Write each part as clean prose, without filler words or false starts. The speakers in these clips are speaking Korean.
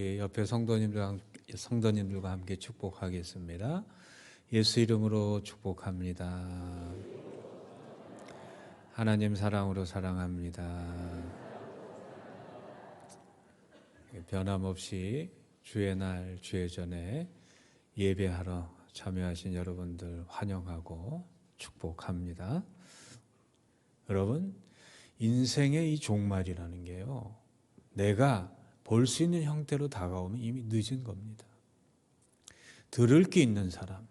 우리 옆에 성도님들과 함께 축복하겠습니다. 예수 이름으로 축복합니다. 하나님 사랑으로 사랑합니다. 변함없이 주의 날, 주의 전에 예배하러 참여하신 여러분들 환영하고 축복합니다. 여러분, 인생의 이 종말이라는 게요, 내가 볼 수 있는 형태로 다가오면 이미 늦은 겁니다. 들을 게 있는 사람,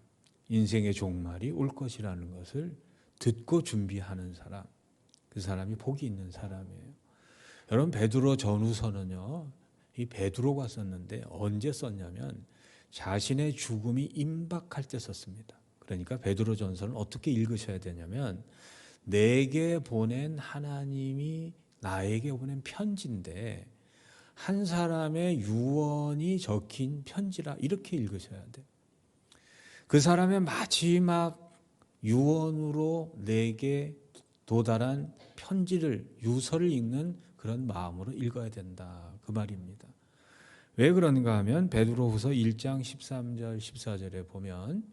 인생의 종말이 올 것이라는 것을 듣고 준비하는 사람, 그 사람이 복이 있는 사람이에요. 여러분, 베드로 전후서는요, 이 베드로가 썼는데 언제 썼냐면 자신의 죽음이 임박할 때 썼습니다. 그러니까 베드로 전서는 어떻게 읽으셔야 되냐면, 내게 보낸 하나님이 나에게 보낸 편지인데 한 사람의 유언이 적힌 편지라, 이렇게 읽으셔야 돼요. 그 사람의 마지막 유언으로 내게 도달한 편지를, 유서를 읽는 그런 마음으로 읽어야 된다, 그 말입니다. 왜 그런가 하면 베드로후서 1장 13절 14절에 보면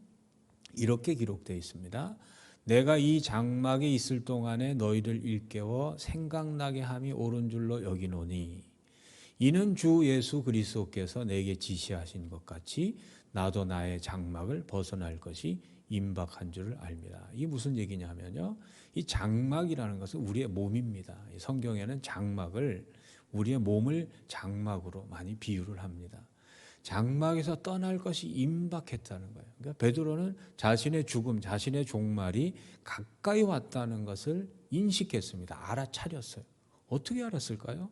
이렇게 기록되어 있습니다. 내가 이 장막에 있을 동안에 너희를 일깨워 생각나게 함이 옳은 줄로 여기노니 이는 주 예수 그리스도께서 내게 지시하신 것 같이 나도 나의 장막을 벗어날 것이 임박한 줄을 압니다. 이게 무슨 얘기냐면요, 이 장막이라는 것은 우리의 몸입니다. 성경에는 장막을, 우리의 몸을 장막으로 많이 비유를 합니다. 장막에서 떠날 것이 임박했다는 거예요. 그러니까 베드로는 자신의 죽음, 자신의 종말이 가까이 왔다는 것을 인식했습니다. 알아차렸어요. 어떻게 알았을까요?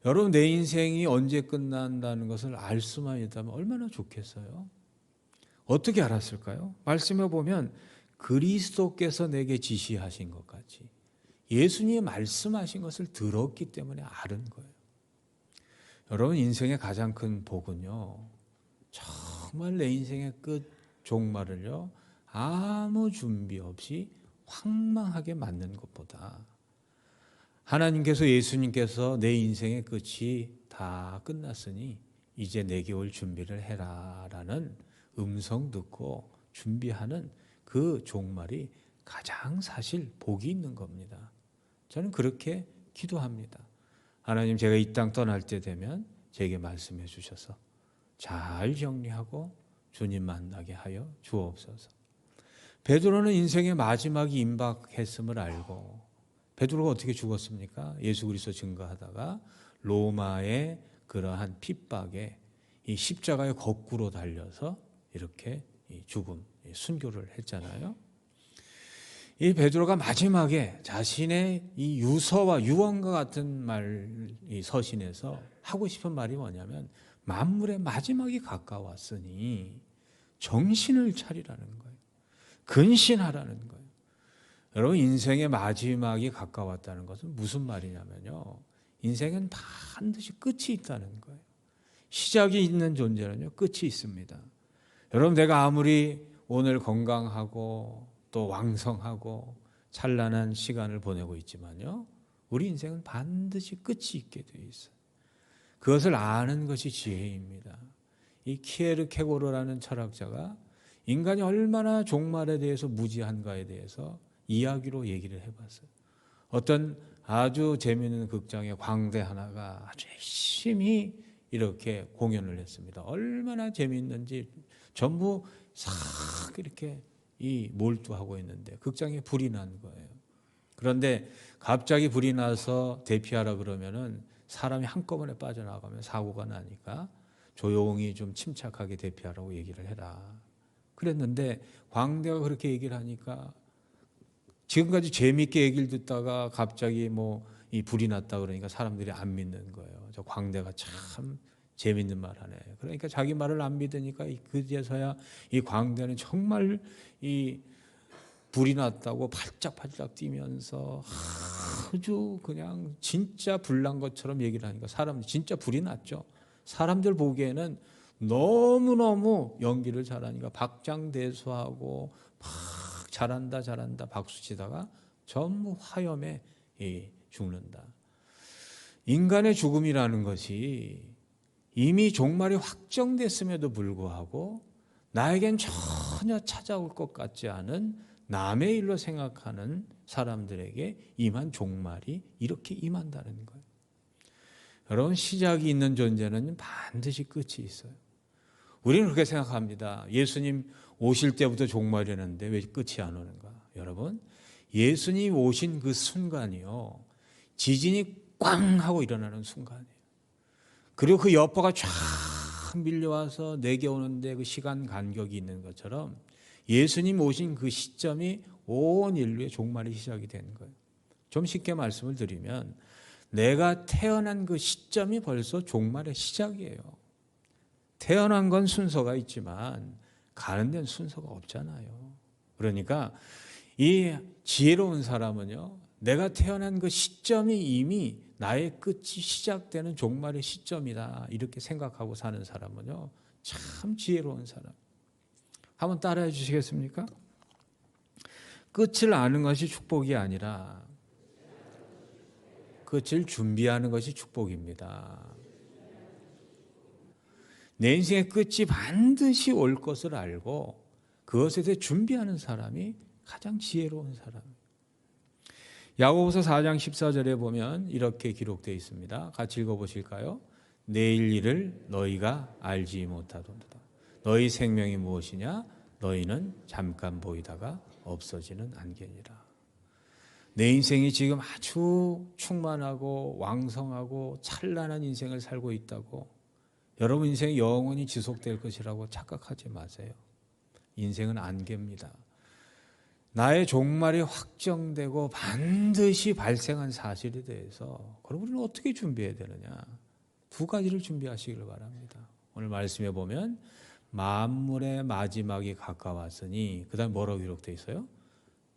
여러분, 내 인생이 언제 끝난다는 것을 알 수만 있다면 얼마나 좋겠어요? 어떻게 알았을까요? 말씀해 보면 그리스도께서 내게 지시하신 것 같이 예수님이 말씀하신 것을 들었기 때문에 아는 거예요. 여러분, 인생의 가장 큰 복은요, 정말 내 인생의 끝 종말을요, 아무 준비 없이 황망하게 맞는 것보다 하나님께서, 예수님께서 내 인생의 끝이 다 끝났으니 이제 내게 올 준비를 해라 라는 음성 듣고 준비하는 그 종말이 가장 사실 복이 있는 겁니다. 저는 그렇게 기도합니다. 하나님, 제가 이 땅 떠날 때 되면 제게 말씀해 주셔서 잘 정리하고 주님 만나게 하여 주옵소서. 베드로는 인생의 마지막이 임박했음을 알고, 베드로가 어떻게 죽었습니까? 예수 그리스도 증거하다가 로마의 그러한 핍박에 이 십자가에 거꾸로 달려서 이렇게 죽음, 순교를 했잖아요. 이 베드로가 마지막에 자신의 이 유서와 유언과 같은 말, 이 서신에서 하고 싶은 말이 뭐냐면, 만물의 마지막이 가까웠으니 정신을 차리라는 거예요. 근신하라는 거예요. 여러분, 인생의 마지막이 가까웠다는 것은 무슨 말이냐면요, 인생은 반드시 끝이 있다는 거예요. 시작이 있는 존재는요, 끝이 있습니다. 여러분, 내가 아무리 오늘 건강하고 또 왕성하고 찬란한 시간을 보내고 있지만요, 우리 인생은 반드시 끝이 있게 되어 있어요. 그것을 아는 것이 지혜입니다. 이 키에르케고르라는 철학자가 인간이 얼마나 종말에 대해서 무지한가에 대해서 이야기로 얘기를 해봤어요. 어떤 아주 재미있는 극장의 광대 하나가 아주 열심히 이렇게 공연을 했습니다. 얼마나 재미있는지 전부 싹 이렇게 몰두하고 있는데 극장에 불이 난 거예요. 그런데 갑자기 불이 나서 대피하라 그러면은 사람이 한꺼번에 빠져나가면 사고가 나니까 조용히 좀 침착하게 대피하라고 얘기를 해라. 그랬는데 광대가 그렇게 얘기를 하니까, 지금까지 재미있게 얘기를 듣다가 갑자기 이 불이 났다 그러니까 사람들이 안 믿는 거예요. 저 광대가 참 재밌는 말 하네. 그러니까 자기 말을 안 믿으니까 그제서야 이 광대는 정말 이 불이 났다고 팔짝팔짝 뛰면서 아주 그냥 진짜 불난 것처럼 얘기를 하니까 사람들, 진짜 불이 났죠. 사람들 보기에는 너무너무 연기를 잘하니까 박장대소하고 막 잘한다 잘한다 박수치다가 전부 화염에 죽는다. 인간의 죽음이라는 것이 이미 종말이 확정됐음에도 불구하고 나에겐 전혀 찾아올 것 같지 않은 남의 일로 생각하는 사람들에게 임한 종말이 이렇게 임한다는 거예요. 여러분, 시작이 있는 존재는 반드시 끝이 있어요. 우리는 그렇게 생각합니다. 예수님 오실 때부터 종말이었는데 왜 끝이 안 오는가? 여러분, 예수님 오신 그 순간이요, 지진이 꽝 하고 일어나는 순간이에요. 그리고 그 여파가 쫙 밀려와서 내게 오는데 그 시간 간격이 있는 것처럼 예수님 오신 그 시점이 온 인류의 종말이 시작이 된 거예요. 좀 쉽게 말씀을 드리면 내가 태어난 그 시점이 벌써 종말의 시작이에요. 태어난 건 순서가 있지만 가는 데는 순서가 없잖아요. 그러니까 이 지혜로운 사람은요, 내가 태어난 그 시점이 이미 나의 끝이 시작되는 종말의 시점이다, 이렇게 생각하고 사는 사람은요, 참 지혜로운 사람. 한번 따라해 주시겠습니까? 끝을 아는 것이 축복이 아니라 끝을 준비하는 것이 축복입니다. 내 인생의 끝이 반드시 올 것을 알고 그것에 대해 준비하는 사람이 가장 지혜로운 사람이에요. 야고보서 4장 14절에 보면 이렇게 기록되어 있습니다. 같이 읽어보실까요? 내일 일을 너희가 알지 못하도다. 너희 생명이 무엇이냐? 너희는 잠깐 보이다가 없어지는 안개니라. 내 인생이 지금 아주 충만하고 왕성하고 찬란한 인생을 살고 있다고 여러분 인생이 영원히 지속될 것이라고 착각하지 마세요. 인생은 안개입니다. 나의 종말이 확정되고 반드시 발생한 사실에 대해서 그럼 우리는 어떻게 준비해야 되느냐? 두 가지를 준비하시길 바랍니다. 오늘 말씀에 보면 만물의 마지막이 가까웠으니 그 다음 뭐라고 기록되어 있어요?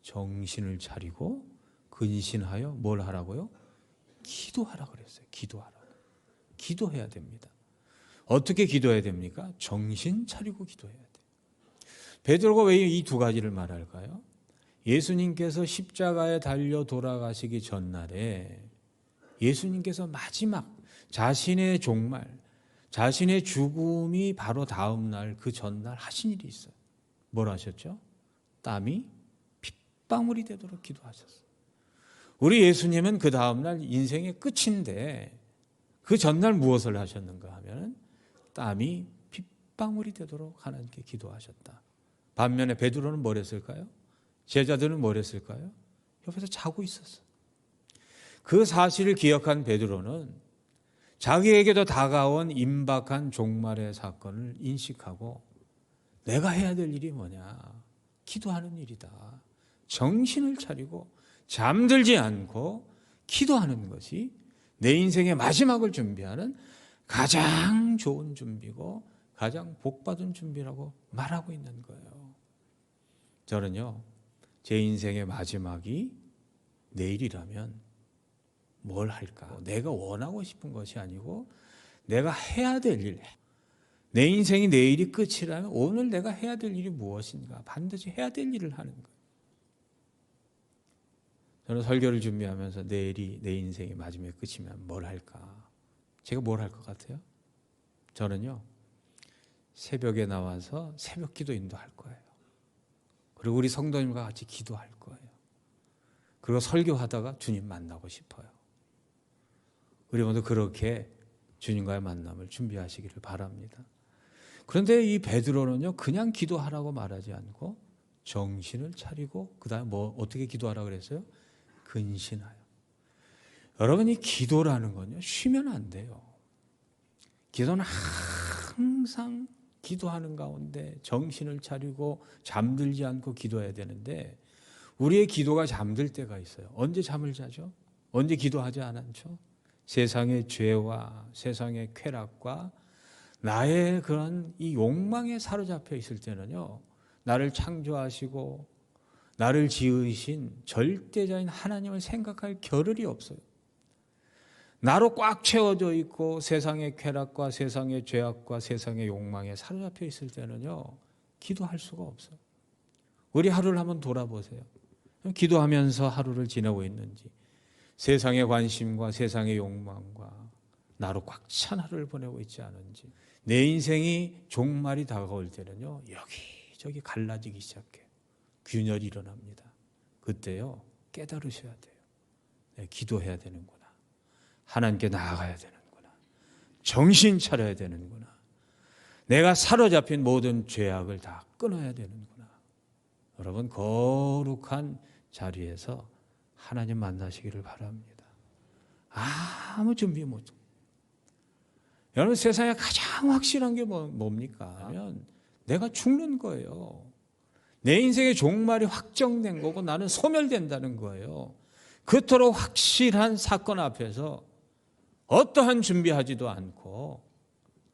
정신을 차리고 근신하여 뭘 하라고요? 기도하라 그랬어요. 기도하라. 기도해야 됩니다. 어떻게 기도해야 됩니까? 정신 차리고 기도해야 돼요. 베드로가 왜 이 두 가지를 말할까요? 예수님께서 십자가에 달려 돌아가시기 전날에 예수님께서 마지막 자신의 종말, 자신의 죽음이 바로 다음 날 그 전날 하신 일이 있어요. 뭘 하셨죠? 땀이 핏방울이 되도록 기도하셨어요. 우리 예수님은 그 다음 날 인생의 끝인데 그 전날 무엇을 하셨는가 하면 땀이 핏방울이 되도록 하나님께 기도하셨다. 반면에 베드로는 뭘 했을까요? 제자들은 뭘 했을까요? 옆에서 자고 있었어요. 그 사실을 기억한 베드로는 자기에게도 다가온 임박한 종말의 사건을 인식하고 내가 해야 될 일이 뭐냐? 기도하는 일이다. 정신을 차리고 잠들지 않고 기도하는 것이 내 인생의 마지막을 준비하는 가장 좋은 준비고 가장 복받은 준비라고 말하고 있는 거예요. 저는요, 제 인생의 마지막이 내일이라면 뭘 할까? 내가 원하고 싶은 것이 아니고 내가 해야 될 일. 내 인생이 내일이 끝이라면 오늘 내가 해야 될 일이 무엇인가? 반드시 해야 될 일을 하는 거예요. 저는 설교를 준비하면서 내일이 내 인생의 마지막의 끝이면 뭘 할까? 제가 뭘 할 것 같아요? 저는요, 새벽에 나와서 새벽 기도 인도할 거예요. 그리고 우리 성도님과 같이 기도할 거예요. 그리고 설교하다가 주님 만나고 싶어요. 우리 모두 그렇게 주님과의 만남을 준비하시기를 바랍니다. 그런데 이 베드로는요, 그냥 기도하라고 말하지 않고 정신을 차리고 그 다음에 어떻게 기도하라고 그랬어요? 근신하여. 여러분, 이 기도라는 건요, 쉬면 안 돼요. 기도는 항상 기도하는 가운데 정신을 차리고 잠들지 않고 기도해야 되는데 우리의 기도가 잠들 때가 있어요. 언제 잠을 자죠? 언제 기도하지 않았죠? 세상의 죄와 세상의 쾌락과 나의 그런 이 욕망에 사로잡혀 있을 때는요, 나를 창조하시고 나를 지으신 절대자인 하나님을 생각할 겨를이 없어요. 나로 꽉 채워져 있고 세상의 쾌락과 세상의 죄악과 세상의 욕망에 사로잡혀 있을 때는요, 기도할 수가 없어요. 우리 하루를 한번 돌아보세요. 기도하면서 하루를 지내고 있는지, 세상의 관심과 세상의 욕망과 나로 꽉 찬 하루를 보내고 있지 않은지. 내 인생이 종말이 다가올 때는요, 여기저기 갈라지기 시작해요. 균열이 일어납니다. 그때요, 깨달으셔야 돼요. 네, 기도해야 되는구나. 하나님께 나아가야 되는구나. 정신 차려야 되는구나. 내가 사로잡힌 모든 죄악을 다 끊어야 되는구나. 여러분, 거룩한 자리에서 하나님 만나시기를 바랍니다. 아무 준비 못. 여러분, 세상에 가장 확실한 게 뭡니까? 하면 내가 죽는 거예요. 내 인생의 종말이 확정된 거고 나는 소멸된다는 거예요. 그토록 확실한 사건 앞에서 어떠한 준비하지도 않고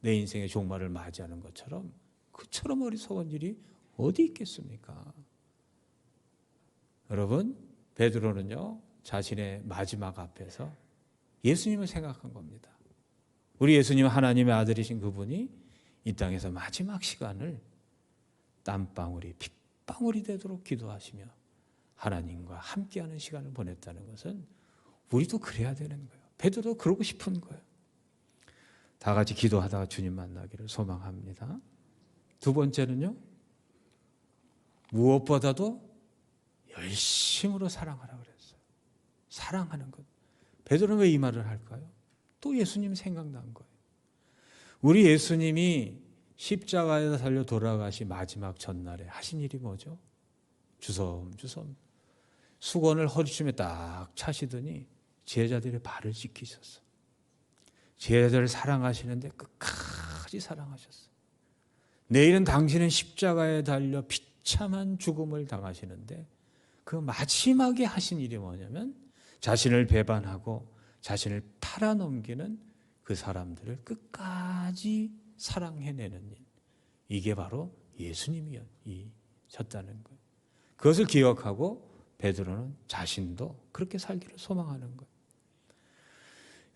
내 인생의 종말을 맞이하는 것처럼, 그처럼 어리석은 일이 어디 있겠습니까? 여러분, 베드로는요, 자신의 마지막 앞에서 예수님을 생각한 겁니다. 우리 예수님, 하나님의 아들이신 그분이 이 땅에서 마지막 시간을 땀방울이 핏방울이 되도록 기도하시며 하나님과 함께하는 시간을 보냈다는 것은 우리도 그래야 되는 거예요. 베드로도 그러고 싶은 거예요. 다 같이 기도하다가 주님 만나기를 소망합니다. 두 번째는요, 무엇보다도 열심으로 사랑하라 그랬어요. 사랑하는 것. 베드로는 왜 이 말을 할까요? 또 예수님 생각난 거예요. 우리 예수님이 십자가에서 달려 돌아가시 마지막 전날에 하신 일이 뭐죠? 주섬주섬 수건을 허리춤에 딱 차시더니 제자들의 발을 씻기셨어요. 제자들을 사랑하시는데 끝까지 사랑하셨어요. 내일은 당신은 십자가에 달려 비참한 죽음을 당하시는데 그 마지막에 하신 일이 뭐냐면 자신을 배반하고 자신을 팔아넘기는 그 사람들을 끝까지 사랑해내는 일. 이게 바로 예수님이셨다는 거예요. 그것을 기억하고 베드로는 자신도 그렇게 살기를 소망하는 거예요.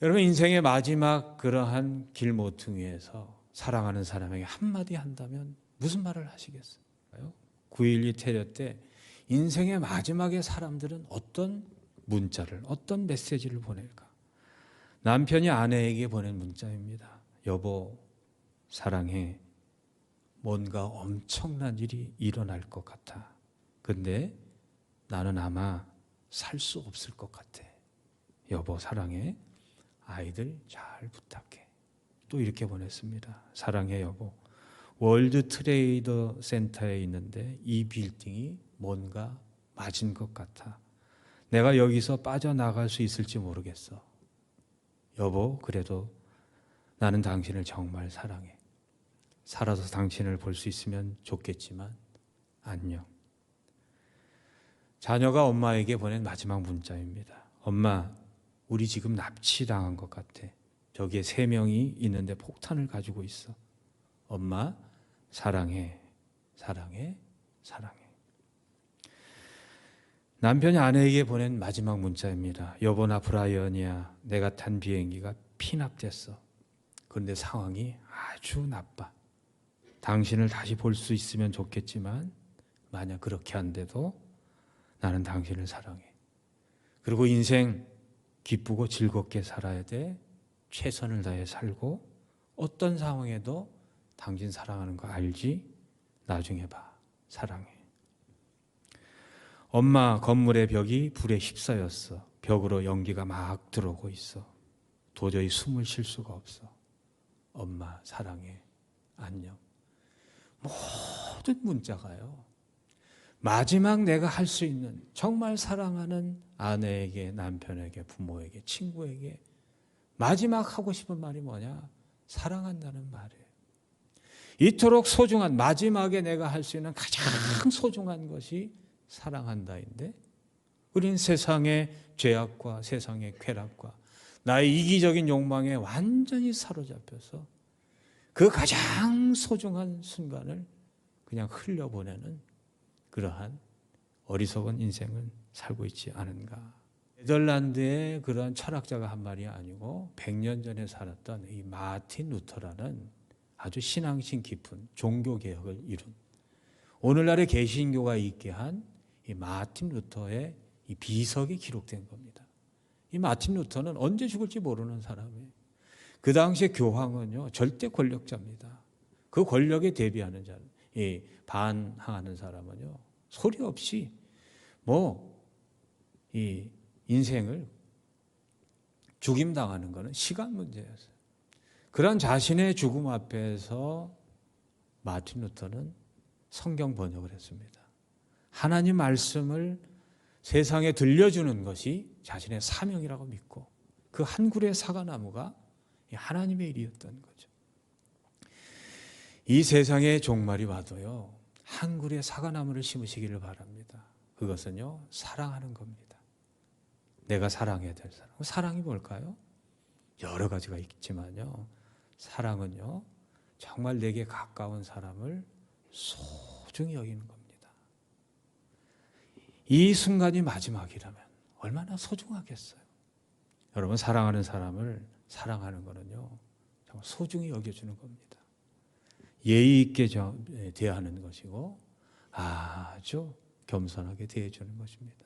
여러분, 인생의 마지막 그러한 길모퉁이에서 사랑하는 사람에게 한마디 한다면 무슨 말을 하시겠어요? 9.12 테러 때 인생의 마지막에 사람들은 어떤 문자를, 어떤 메시지를 보낼까? 남편이 아내에게 보낸 문자입니다. 여보, 사랑해. 뭔가 엄청난 일이 일어날 것 같아. 근데 나는 아마 살 수 없을 것 같아. 여보, 사랑해. 아이들 잘 부탁해. 또 이렇게 보냈습니다. 사랑해, 여보. 월드 트레이더 센터에 있는데 이 빌딩이 뭔가 맞은 것 같아. 내가 여기서 빠져나갈 수 있을지 모르겠어. 여보, 그래도 나는 당신을 정말 사랑해. 살아서 당신을 볼 수 있으면 좋겠지만 안녕. 자녀가 엄마에게 보낸 마지막 문자입니다. 엄마, 우리 지금 납치당한 것 같아. 저기에 3명이 있는데 폭탄을 가지고 있어. 엄마, 사랑해, 사랑해, 사랑해. 남편이 아내에게 보낸 마지막 문자입니다. 여보, 나 브라이언이야. 내가 탄 비행기가 피납됐어. 그런데 상황이 아주 나빠. 당신을 다시 볼 수 있으면 좋겠지만 만약 그렇게 안 돼도 나는 당신을 사랑해. 그리고 인생 기쁘고 즐겁게 살아야 돼. 최선을 다해 살고 어떤 상황에도 당신 사랑하는 거 알지? 나중에 봐. 사랑해. 엄마, 건물의 벽이 불에 휩싸였어. 벽으로 연기가 막 들어오고 있어. 도저히 숨을 쉴 수가 없어. 엄마, 사랑해. 안녕. 모든 문자가요, 마지막 내가 할 수 있는, 정말 사랑하는 아내에게, 남편에게, 부모에게, 친구에게 마지막 하고 싶은 말이 뭐냐? 사랑한다는 말이에요. 이토록 소중한, 마지막에 내가 할 수 있는 가장 소중한 것이 사랑한다인데, 우린 세상의 죄악과 세상의 쾌락과 나의 이기적인 욕망에 완전히 사로잡혀서 그 가장 소중한 순간을 그냥 흘려보내는 그러한 어리석은 인생을 살고 있지 않은가. 네덜란드의 그러한 철학자가 한 말이 아니고 100년 전에 살았던 이 마틴 루터라는 아주 신앙심 깊은 종교개혁을 이룬, 오늘날의 개신교가 있게 한 이 마틴 루터의 이 비석이 기록된 겁니다. 이 마틴 루터는 언제 죽을지 모르는 사람이에요. 그 당시에 교황은요 절대 권력자입니다. 그 권력에 대비하는 자, 반항하는 사람은요 소리 없이 이 인생을 죽임당하는 것은 시간 문제였어요. 그런 자신의 죽음 앞에서 마틴 루터는 성경 번역을 했습니다. 하나님 말씀을 세상에 들려주는 것이 자신의 사명이라고 믿고 그 한 그루의 사과나무가 하나님의 일이었던 거죠. 이 세상의 종말이 와도요 한 그루의 사과나무를 심으시기를 바랍니다. 그것은요 사랑하는 겁니다. 내가 사랑해야 될 사람. 사랑이 뭘까요? 여러 가지가 있지만요 사랑은요 정말 내게 가까운 사람을 소중히 여기는 겁니다. 이 순간이 마지막이라면 얼마나 소중하겠어요. 여러분 사랑하는 사람을 사랑하는 거는요 정말 소중히 여겨주는 겁니다. 예의 있게 대하는 것이고 아주 겸손하게 대해주는 것입니다.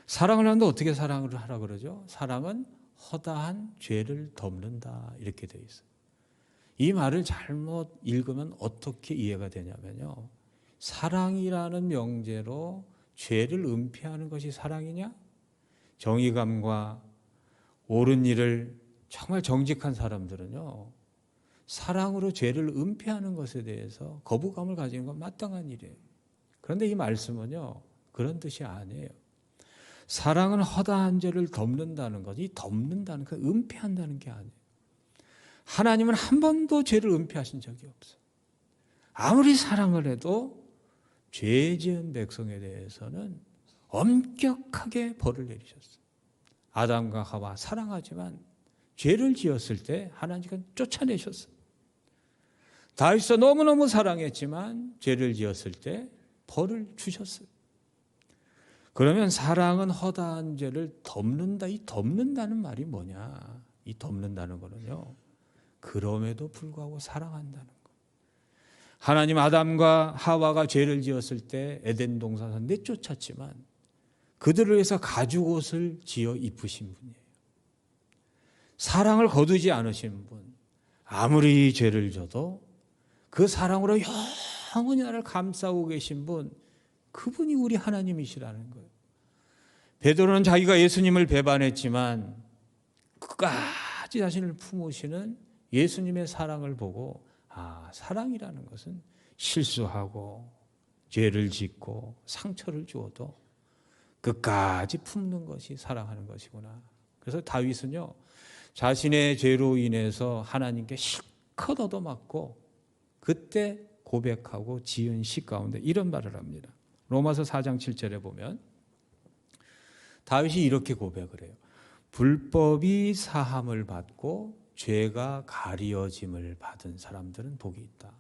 사랑을 하는데 어떻게 사랑을 하라 그러죠? 사랑은 허다한 죄를 덮는다 이렇게 되어 있어요. 이 말을 잘못 읽으면 어떻게 이해가 되냐면요 사랑이라는 명제로 죄를 은폐하는 것이 사랑이냐? 정의감과 옳은 일을 정말 정직한 사람들은요 사랑으로 죄를 은폐하는 것에 대해서 거부감을 가지는 건 마땅한 일이에요. 그런데 이 말씀은요 그런 뜻이 아니에요. 사랑은 허다한 죄를 덮는다는 것, 이 덮는다는 것, 은폐한다는 게 아니에요. 하나님은 한 번도 죄를 은폐하신 적이 없어요. 아무리 사랑을 해도 죄 지은 백성에 대해서는 엄격하게 벌을 내리셨어요. 아담과 하와 사랑하지만 죄를 지었을 때 하나님은 쫓아내셨어요. 다윗도 너무너무 사랑했지만 죄를 지었을 때 벌을 주셨어요. 그러면 사랑은 허다한 죄를 덮는다. 이 덮는다는 말이 뭐냐? 이 덮는다는 거는요. 그럼에도 불구하고 사랑한다는 거. 하나님 아담과 하와가 죄를 지었을 때 에덴 동산에서 내쫓았지만 그들을 위해서 가죽옷을 지어 입으신 분이에요. 사랑을 거두지 않으신 분. 아무리 죄를 져도 그 사랑으로 영원히 나를 감싸고 계신 분. 그분이 우리 하나님이시라는 거예요. 베드로는 자기가 예수님을 배반했지만 끝까지 자신을 품으시는 예수님의 사랑을 보고 사랑이라는 것은 실수하고 죄를 짓고 상처를 주어도 끝까지 품는 것이 사랑하는 것이구나. 그래서 다윗은요 자신의 죄로 인해서 하나님께 실컷 얻어맞고 그때 고백하고 지은 시 가운데 이런 말을 합니다. 로마서 4장 7절에 보면 다윗이 이렇게 고백을 해요. 불법이 사함을 받고 죄가 가려짐을 받은 사람들은 복이 있다.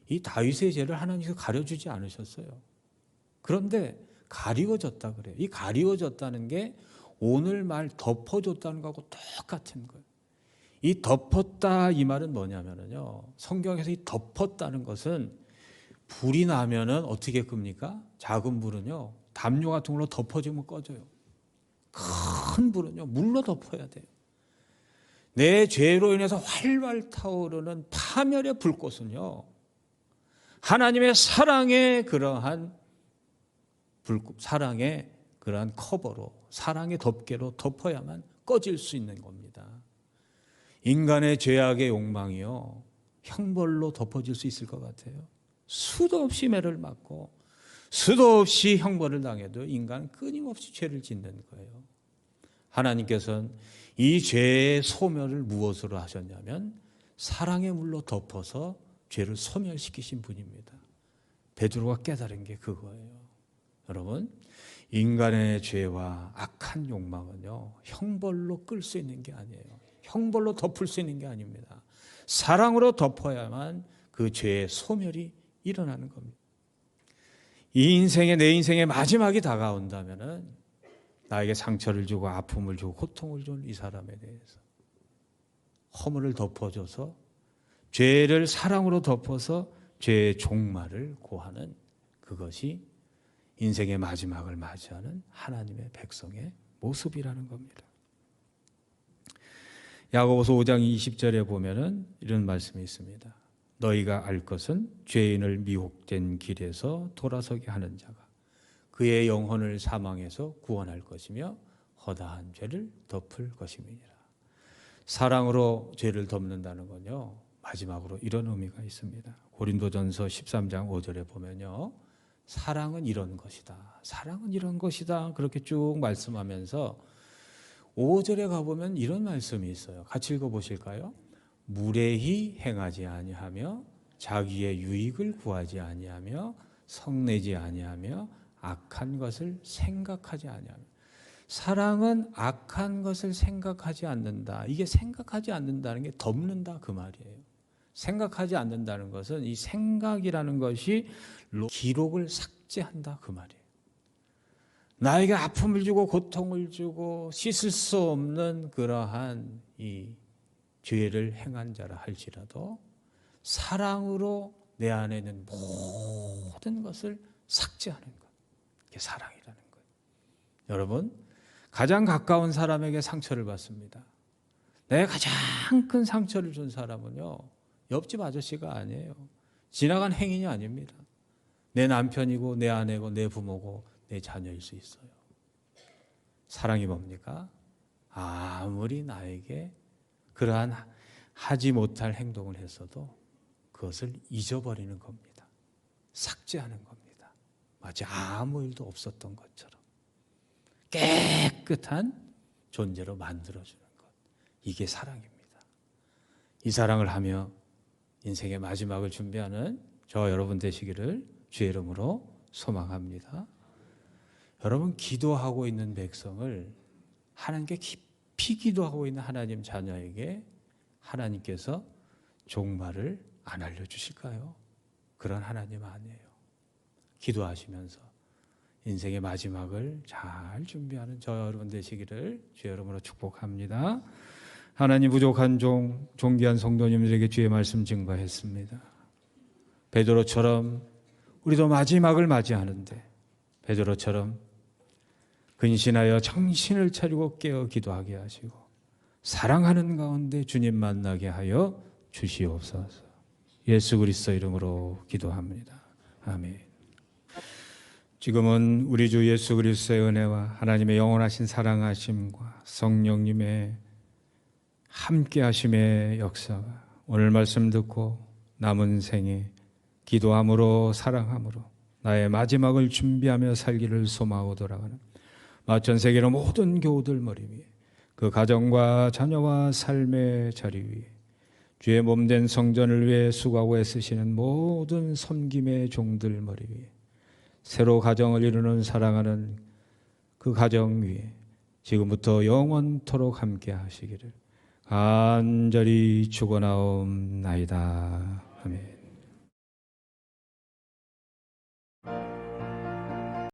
이 다윗의 죄를 하나님께서 가려주지 않으셨어요. 그런데 가리워졌다 그래요. 이 가리워졌다는 게 오늘 말 덮어줬다는 거하고 똑같은 거예요. 이 덮었다 이 말은 뭐냐면요. 성경에서 이 덮었다는 것은 불이 나면은 어떻게 끕니까? 작은 불은요. 담요 같은 걸로 덮어주면 꺼져요. 큰 불은요. 물로 덮어야 돼요. 내 죄로 인해서 활활 타오르는 파멸의 불꽃은요. 하나님의 사랑의 그러한 불꽃, 사랑의 그러한 커버로, 사랑의 덮개로 덮어야만 꺼질 수 있는 겁니다. 인간의 죄악의 욕망이요. 형벌로 덮어질 수 있을 것 같아요. 수도 없이 매를 맞고 수도 없이 형벌을 당해도 인간은 끊임없이 죄를 짓는 거예요. 하나님께서는 이 죄의 소멸을 무엇으로 하셨냐면 사랑의 물로 덮어서 죄를 소멸시키신 분입니다. 베드로가 깨달은 게 그거예요. 여러분, 인간의 죄와 악한 욕망은요, 형벌로 끌 수 있는 게 아니에요. 형벌로 덮을 수 있는 게 아닙니다. 사랑으로 덮어야만 그 죄의 소멸이 일어나는 겁니다. 이 인생의 내 인생의 마지막이 다가온다면은 나에게 상처를 주고 아픔을 주고 고통을 준 이 사람에 대해서 허물을 덮어줘서 죄를 사랑으로 덮어서 죄의 종말을 고하는 그것이 인생의 마지막을 맞이하는 하나님의 백성의 모습이라는 겁니다. 야고보서 5장 20절에 보면은 이런 말씀이 있습니다. 너희가 알 것은 죄인을 미혹된 길에서 돌아서게 하는 자가 그의 영혼을 사망에서 구원할 것이며 허다한 죄를 덮을 것임이니라. 사랑으로 죄를 덮는다는 건요, 마지막으로 이런 의미가 있습니다. 고린도전서 13장 5절에 보면요, 사랑은 이런 것이다, 사랑은 이런 것이다, 그렇게 쭉 말씀하면서 5절에 가보면 이런 말씀이 있어요. 같이 읽어보실까요? 무례히 행하지 아니하며 자기의 유익을 구하지 아니하며 성내지 아니하며 악한 것을 생각하지 아니하며. 사랑은 악한 것을 생각하지 않는다. 이게 생각하지 않는다는 게 덮는다 그 말이에요. 생각하지 않는다는 것은 이 생각이라는 것이 기록을 삭제한다 그 말이에요. 나에게 아픔을 주고 고통을 주고 씻을 수 없는 그러한 이 죄를 행한 자라 할지라도 사랑으로 내 안에 있는 모든 것을 삭제하는 것, 이게 사랑이라는 거예요. 여러분, 가장 가까운 사람에게 상처를 받습니다. 내 가장 큰 상처를 준 사람은요, 옆집 아저씨가 아니에요. 지나간 행인이 아닙니다. 내 남편이고 내 아내고 내 부모고 내 자녀일 수 있어요. 사랑이 뭡니까? 아무리 나에게 그러한 하지 못할 행동을 했어도 그것을 잊어버리는 겁니다. 삭제하는 겁니다. 마치 아무 일도 없었던 것처럼 깨끗한 존재로 만들어주는 것, 이게 사랑입니다. 이 사랑을 하며 인생의 마지막을 준비하는 저와 여러분 되시기를 주의 이름으로 소망합니다. 여러분, 기도하고 있는 백성을 하나님께 깊이 기도하고 있는 하나님 자녀에게 하나님께서 종말을 안 알려주실까요? 그런 하나님 아니에요. 기도하시면서 인생의 마지막을 잘 준비하는 저와 여러분 되시기를 주의 이름으로 축복합니다. 하나님, 부족한 존귀한 성도님들에게 주의 말씀 증거했습니다. 베드로처럼 우리도 마지막을 맞이하는데 베드로처럼 근신하여 정신을 차리고 깨어 기도하게 하시고 사랑하는 가운데 주님 만나게 하여 주시옵소서. 예수 그리스도 이름으로 기도합니다. 아멘. 지금은 우리 주 예수 그리스도의 은혜와 하나님의 영원하신 사랑하심과 성령님의 함께하심의 역사가 오늘 말씀 듣고 남은 생에 기도함으로 사랑함으로 나의 마지막을 준비하며 살기를 소망하고 돌아가는 전 세계의 모든 교우들 머리 위에, 그 가정과 자녀와 삶의 자리 위에, 주의 몸된 성전을 위해 수고하고 애쓰시는 모든 섬김의 종들 머리 위에, 새로 가정을 이루는 사랑하는 그 가정 위에 지금부터 영원토록 함께 하시기를 간절히 축원하옵나이다. 아멘.